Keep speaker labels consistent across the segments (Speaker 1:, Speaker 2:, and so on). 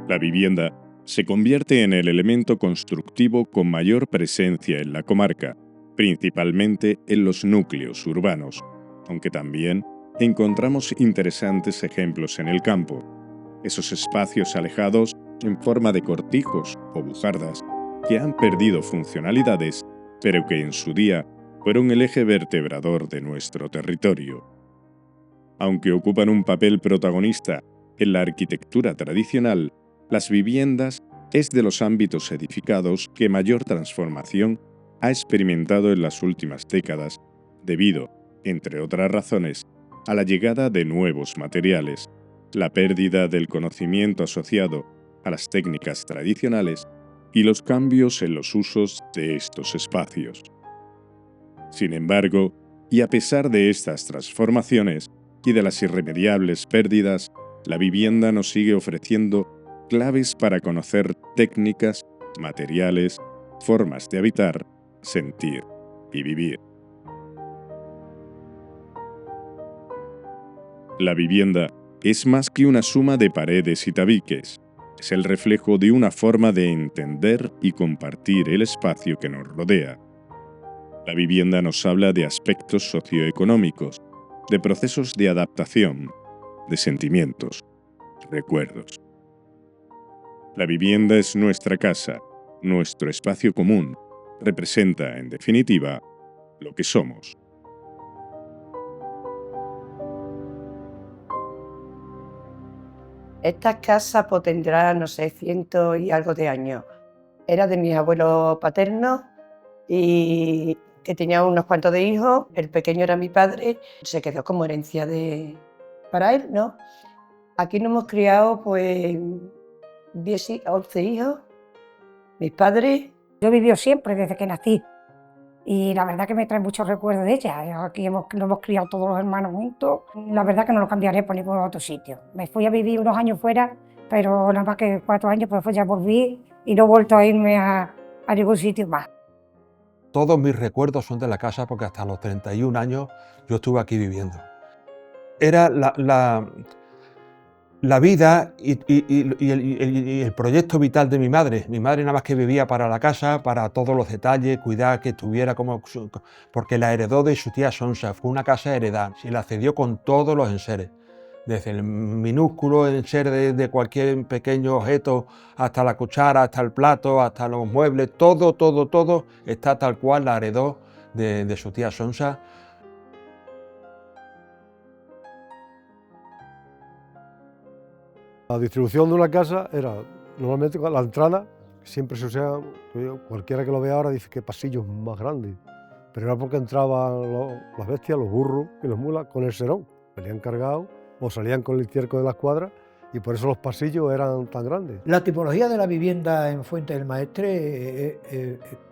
Speaker 1: La vivienda se convierte en el elemento constructivo con mayor presencia en la comarca, principalmente en los núcleos urbanos, aunque también encontramos interesantes ejemplos en el campo. Esos espacios alejados en forma de cortijos o bujardas que han perdido funcionalidades, pero que en su día fueron el eje vertebrador de nuestro territorio. Aunque ocupan un papel protagonista en la arquitectura tradicional, las viviendas es de los ámbitos edificados que mayor transformación ha experimentado en las últimas décadas, debido, entre otras razones, a la llegada de nuevos materiales, la pérdida del conocimiento asociado a las técnicas tradicionales y los cambios en los usos de estos espacios. Sin embargo, y a pesar de estas transformaciones y de las irremediables pérdidas, la vivienda nos sigue ofreciendo claves para conocer técnicas, materiales, formas de habitar, sentir y vivir. La vivienda es más que una suma de paredes y tabiques. Es el reflejo de una forma de entender y compartir el espacio que nos rodea. La vivienda nos habla de aspectos socioeconómicos, de procesos de adaptación, de sentimientos, recuerdos. La vivienda es nuestra casa, nuestro espacio común, representa, en definitiva, lo que somos.
Speaker 2: Esta casa pues tendrá, no sé, 100 y algo de años. Era de mis abuelos paternos y que tenía unos cuantos de hijos. El pequeño era mi padre, se quedó como herencia para él, ¿no? Aquí nos hemos criado pues 11 hijos, mis padres.
Speaker 3: Yo he vivido siempre desde que nací y la verdad que me trae muchos recuerdos de ella. Aquí nos hemos criado todos los hermanos juntos. La verdad que no lo cambiaré por ningún otro sitio. Me fui a vivir unos años fuera, pero nada más que 4 años, pues después ya volví y no he vuelto a irme a ningún sitio más.
Speaker 4: Todos mis recuerdos son de la casa porque hasta los 31 años yo estuve aquí viviendo. Era la vida y el proyecto vital de mi madre. Mi madre nada más que vivía para la casa, para todos los detalles, cuidar que estuviera porque la heredó de su tía Sonsa. Fue una casa heredada, se la cedió con todos los enseres. Desde el minúsculo enser de cualquier pequeño objeto, hasta la cuchara, hasta el plato, hasta los muebles, todo está tal cual la heredó de su tía Sonsa.
Speaker 5: La distribución de una casa era, normalmente la entrada, siempre se usaba, cualquiera que lo vea ahora dice que pasillos más grandes, pero era porque entraban las bestias, los burros y las mulas con el serón, venían cargados o salían con el estiércol de las cuadras y por eso los pasillos eran tan grandes.
Speaker 6: La tipología de la vivienda en Fuente del Maestre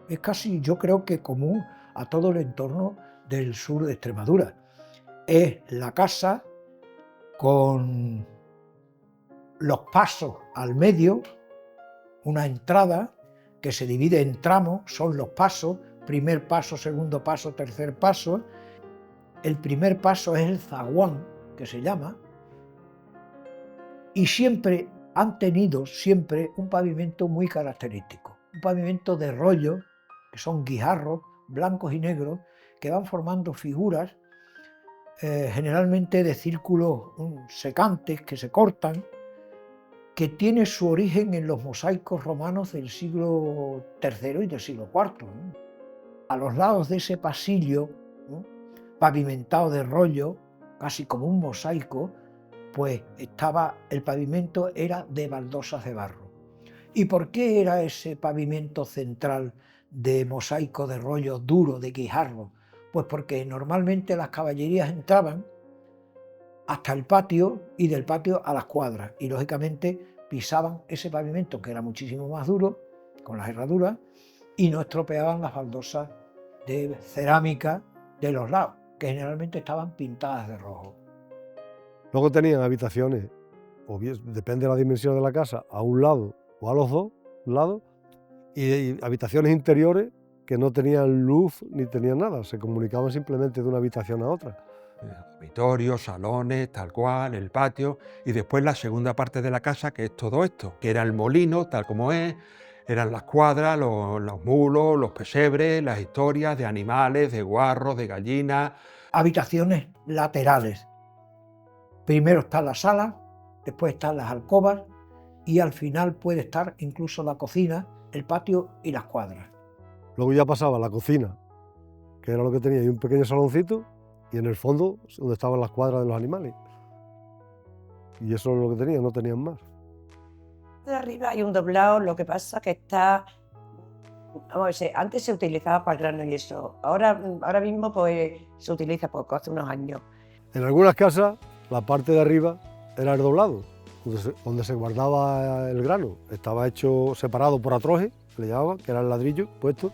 Speaker 6: es casi, yo creo que común a todo el entorno del sur de Extremadura. Es la casa con los pasos al medio, una entrada que se divide en tramos, son los pasos, primer paso, segundo paso, tercer paso. El primer paso es el zaguán, que se llama, y siempre han tenido un pavimento muy característico, un pavimento de rollo, que son guijarros blancos y negros, que van formando figuras, generalmente de círculos secantes que se cortan, que tiene su origen en los mosaicos romanos del siglo III y del siglo IV. A los lados de ese pasillo, pavimentado de rollo, casi como un mosaico, pues el pavimento era de baldosas de barro. ¿Y por qué era ese pavimento central de mosaico de rollo duro, de guijarro? Pues porque normalmente las caballerías entraban hasta el patio y del patio a las cuadras y lógicamente pisaban ese pavimento que era muchísimo más duro, con las herraduras, y no estropeaban las baldosas de cerámica de los lados, que generalmente estaban pintadas de rojo.
Speaker 5: Luego tenían habitaciones, o bien, depende de la dimensión de la casa, a un lado o a los dos lados, y habitaciones interiores que no tenían luz ni tenían nada, se comunicaban simplemente de una habitación a otra.
Speaker 4: Dormitorios, salones, tal cual, el patio, y después la segunda parte de la casa, que es todo esto, que era el molino, tal como es, eran las cuadras, los mulos, los pesebres, las historias de animales, de guarros, de gallinas.
Speaker 6: Habitaciones laterales. Primero está la sala, después están las alcobas y al final puede estar incluso la cocina, el patio y las cuadras.
Speaker 5: Luego ya pasaba la cocina, que era lo que tenía, y un pequeño saloncito, y en el fondo donde estaban las cuadras de los animales. Y eso es lo que tenía, no tenían más.
Speaker 2: De arriba hay un doblado, lo que pasa que está, vamos a ver, antes se utilizaba para el grano y eso, ahora mismo pues se utiliza poco, hace unos años.
Speaker 5: En algunas casas la parte de arriba era el doblado, donde se guardaba el grano. Estaba hecho separado por atroje, le llamaban, que era el ladrillo puesto,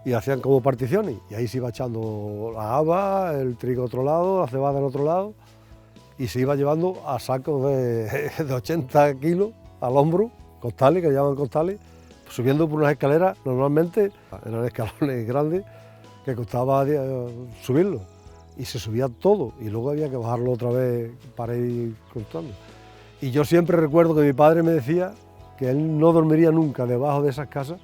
Speaker 5: y hacían como particiones. Y ahí se iba echando la haba, el trigo a otro lado, la cebada en otro lado, y se iba llevando a sacos de 80 kilos al hombro, costales, que llaman costales, subiendo por unas escaleras. Normalmente eran escalones grandes que costaba subirlos, y se subía todo, y luego había que bajarlo otra vez para ir contando. Y yo siempre recuerdo que mi padre me decía que él no dormiría nunca debajo de esas casas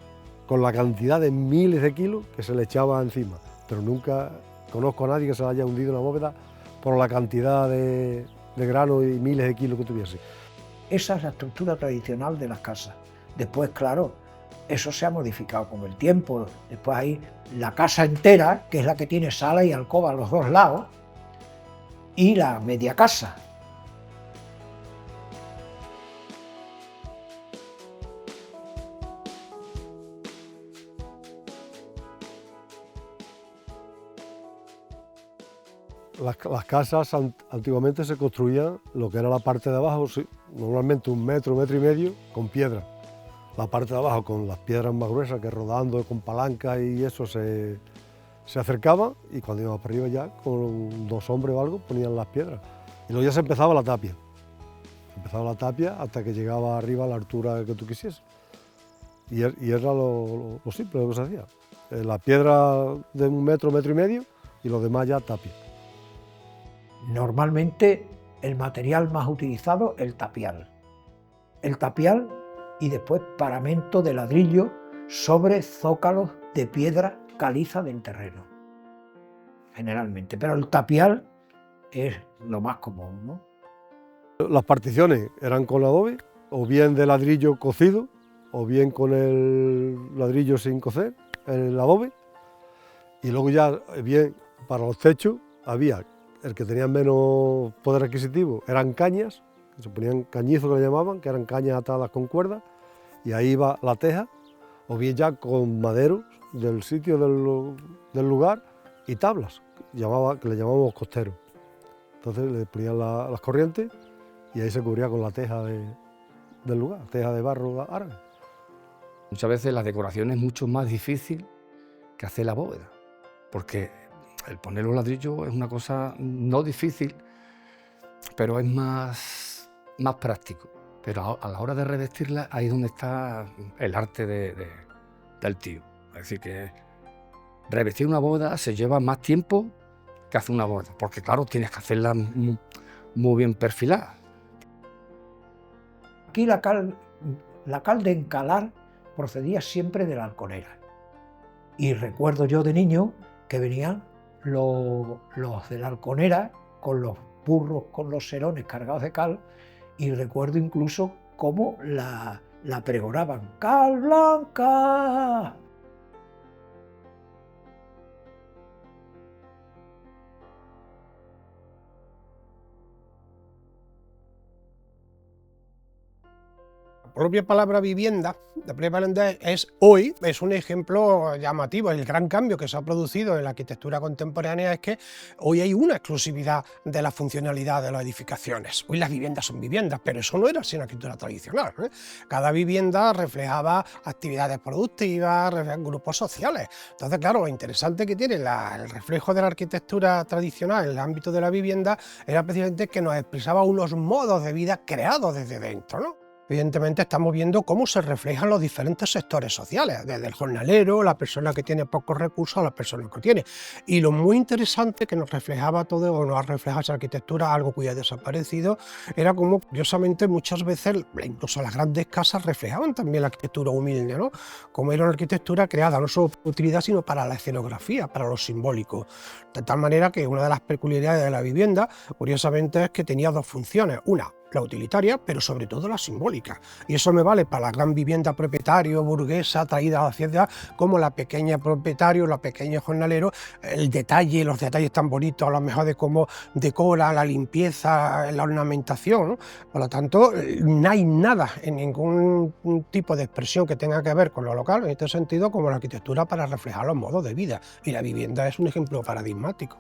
Speaker 5: con la cantidad de miles de kilos que se le echaba encima, pero nunca conozco a nadie que se haya hundido en la bóveda por la cantidad de grano y miles de kilos que tuviese.
Speaker 6: Esa es la estructura tradicional de las casas. Después, claro, eso se ha modificado con el tiempo. Después hay la casa entera, que es la que tiene sala y alcoba a los dos lados, y la media casa.
Speaker 5: Las casas antiguamente se construían lo que era la parte de abajo, sí, normalmente 1 metro, 1,5 metros, con piedra. La parte de abajo con las piedras más gruesas, que rodando con palancas y eso se acercaba, y cuando íbamos para arriba ya con 2 hombres o algo ponían las piedras. Y luego ya se empezaba la tapia. Empezaba la tapia hasta que llegaba arriba a la altura que tú quisieses. Y era lo simple lo que se hacía. La piedra de 1 metro, 1,5 metros, y los demás ya tapia.
Speaker 6: Normalmente el material más utilizado es el tapial. El tapial y después paramento de ladrillo sobre zócalos de piedra caliza del terreno, generalmente. Pero el tapial es lo más común, ¿no?
Speaker 5: Las particiones eran con adobe, o bien de ladrillo cocido, o bien con el ladrillo sin cocer, el adobe. Y luego ya, bien, para los techos había, el que tenía menos poder adquisitivo eran cañas, que se ponían cañizos que le llamaban, que eran cañas atadas con cuerdas, y ahí iba la teja, o bien ya con maderos del sitio del lugar y tablas, que le llamábamos costeros. Entonces le ponían las corrientes y ahí se cubría con la teja del lugar, teja de barro árabe.
Speaker 7: Muchas veces la decoración es mucho más difícil que hacer la bóveda, porque el poner los ladrillos es una cosa no difícil, pero es más práctico. Pero a la hora de revestirla, ahí es donde está el arte del tío. Es decir, que revestir una bóveda se lleva más tiempo que hacer una bóveda, porque claro, tienes que hacerla muy bien perfilada.
Speaker 6: Aquí la cal de encalar procedía siempre de la Halconera. Y recuerdo yo de niño que venían los de la Halconera con los burros, con los serones cargados de cal, y recuerdo incluso cómo la pregonaban: ¡Cal blanca!
Speaker 8: La propia palabra vivienda, hoy es un ejemplo llamativo. El gran cambio que se ha producido en la arquitectura contemporánea es que hoy hay una exclusividad de la funcionalidad de las edificaciones. Hoy las viviendas son viviendas, pero eso no era así en la arquitectura tradicional, ¿eh? Cada vivienda reflejaba actividades productivas, grupos sociales. Entonces, claro, lo interesante que tiene el reflejo de la arquitectura tradicional en el ámbito de la vivienda era precisamente que nos expresaba unos modos de vida creados desde dentro, ¿no? evidentemente estamos viendo cómo se reflejan los diferentes sectores sociales, desde el jornalero, la persona que tiene pocos recursos a la persona que tiene. Y lo muy interesante que nos reflejaba todo, o nos refleja esa arquitectura, algo que ya ha desaparecido, era como, curiosamente, muchas veces, incluso las grandes casas reflejaban también la arquitectura humilde, ¿no? Como era una arquitectura creada no solo por utilidad, sino para la escenografía, para lo simbólico. De tal manera que una de las peculiaridades de la vivienda, curiosamente, es que tenía dos funciones. Una, la utilitaria, pero sobre todo la simbólica. Y eso me vale para la gran vivienda propietario, burguesa, traída a la ciudad, como la pequeña propietario, la pequeña jornalero, el detalle, los detalles tan bonitos, a lo mejor de cómo decora, la limpieza, la ornamentación, ¿no? Por lo tanto, no hay nada en ningún tipo de expresión que tenga que ver con lo local, en este sentido, como la arquitectura para reflejar los modos de vida. Y la vivienda es un ejemplo paradigmático.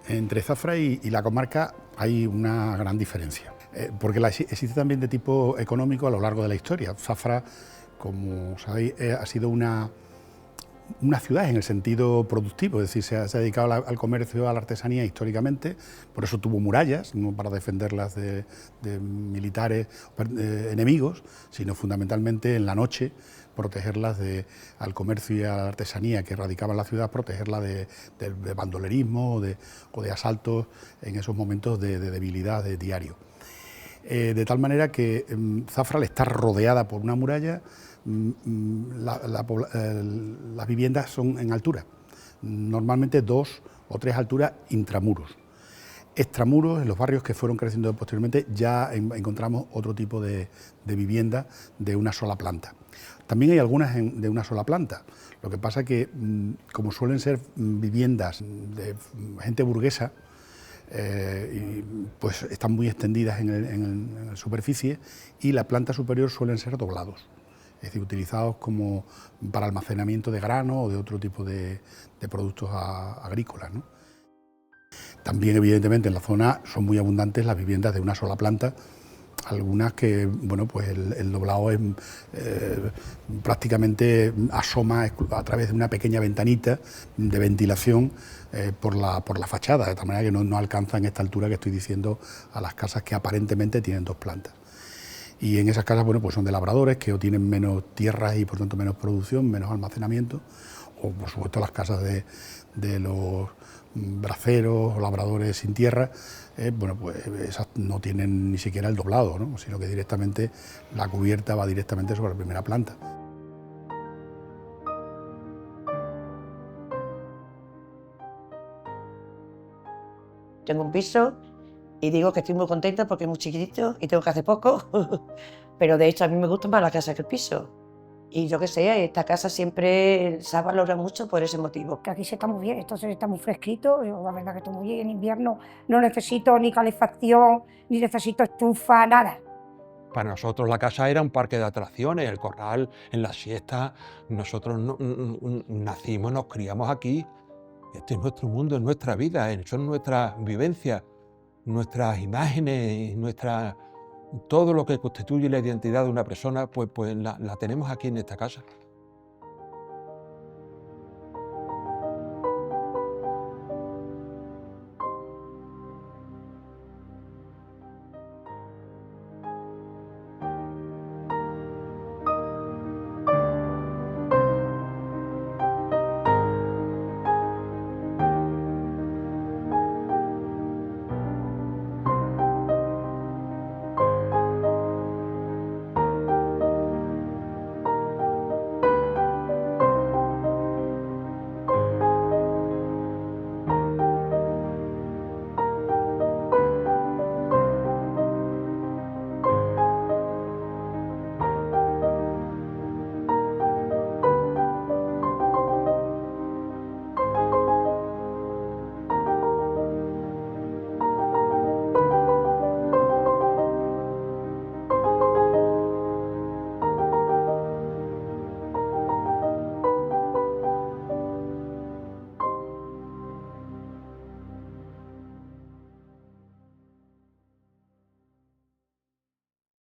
Speaker 9: Entre Zafra y la comarca hay una gran diferencia, porque existe también de tipo económico a lo largo de la historia. Zafra, como sabéis, ha sido una ciudad en el sentido productivo, es decir, se ha dedicado al comercio, a la artesanía históricamente, por eso tuvo murallas, no para defenderlas de militares enemigos, sino fundamentalmente en la noche protegerlas al comercio y a la artesanía que radicaba en la ciudad, protegerla de bandolerismo o de asaltos en esos momentos de debilidad de diario. De tal manera que Zafra, al estar rodeada por una muralla, las viviendas son en altura, normalmente 2 o 3 alturas intramuros. Extramuros, en los barrios que fueron creciendo posteriormente, ya encontramos otro tipo de vivienda de una sola planta. También hay algunas de una sola planta. Lo que pasa es que, como suelen ser viviendas de gente burguesa, pues están muy extendidas en la superficie, y la planta superior suelen ser doblados, es decir, utilizados como para almacenamiento de grano o de otro tipo de productos agrícolas, ¿no? También, evidentemente, en la zona son muy abundantes las viviendas de una sola planta, algunas que, bueno, pues el doblado es prácticamente asoma a través de una pequeña ventanita de ventilación por la fachada, de tal manera que no alcanza en esta altura que estoy diciendo a las casas que aparentemente tienen 2 plantas. Y en esas casas, bueno, pues son de labradores que o tienen menos tierras y por tanto menos producción, menos almacenamiento, o por supuesto las casas de los braceros o labradores sin tierra, bueno, pues esas no tienen ni siquiera el doblado, ¿no? Sino que directamente la cubierta va directamente sobre la primera planta.
Speaker 2: Tengo un piso y digo que estoy muy contenta porque es muy chiquitito y tengo que hacer poco, pero de hecho a mí me gusta más la casa que el piso. Y yo que sé, esta casa siempre se ha valorado mucho por ese motivo.
Speaker 3: Que aquí se está muy bien, esto está muy fresquito, yo la verdad que estoy muy bien. En invierno no necesito ni calefacción, ni necesito estufa, nada.
Speaker 4: Para nosotros la casa era un parque de atracciones, el corral, en la siesta. Nosotros nacimos, nos criamos aquí. Este es nuestro mundo, es nuestra vida, son nuestras vivencias, nuestras imágenes, todo lo que constituye la identidad de una persona, pues la tenemos aquí en esta casa.